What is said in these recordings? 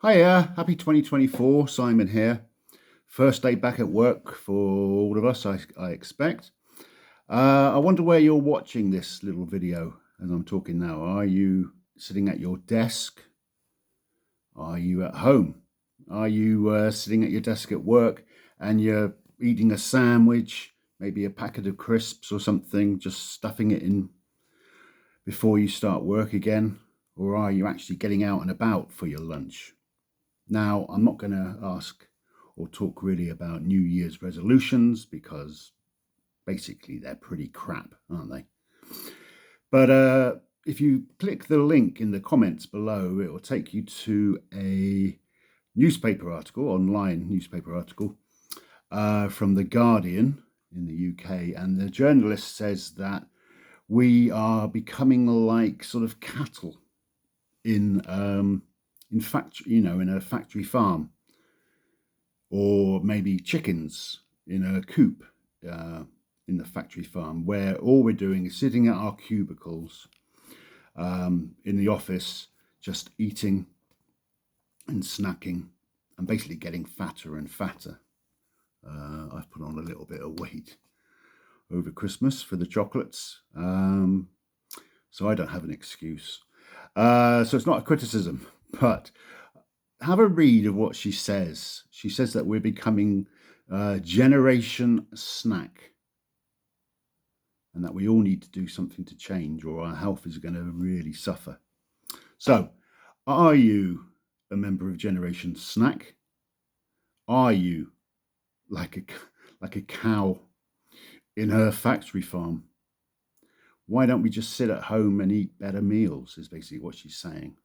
Hiya, happy 2024, Simon here. First day back at work for all of us, I expect. I wonder where you're watching this little video as I'm talking now. Are you sitting at your desk? Are you at home? Are you sitting at your desk at work and you're eating a sandwich, maybe a packet of crisps or something, just stuffing it in before you start work again? Or are you actually getting out and about for your lunch? Now, I'm not going to ask or talk really about New Year's resolutions because basically they're pretty crap, aren't they? But if you click the link in the comments below, it will take you to a newspaper article, online newspaper article from The Guardian in the UK. And the journalist says that we are becoming like sort of cattle in in a factory farm, or maybe chickens in a coop in the factory farm, where all we're doing is sitting at our cubicles in the office, just eating and snacking and basically getting fatter and fatter. I've put on a little bit of weight over Christmas for the chocolates, so I don't have an excuse. So it's not a criticism, but have a read of what she says. She says that we're becoming generation snack and that we all need to do something to change or our health is going to really suffer. So, are you a member of Generation Snack? Are you like a cow in her factory farm? Why don't we just sit at home and eat better meals, is basically what she's saying.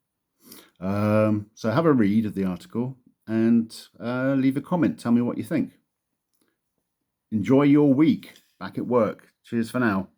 So have a read of the article and leave a comment. Tell me what you think. Enjoy your week back at work. Cheers for now.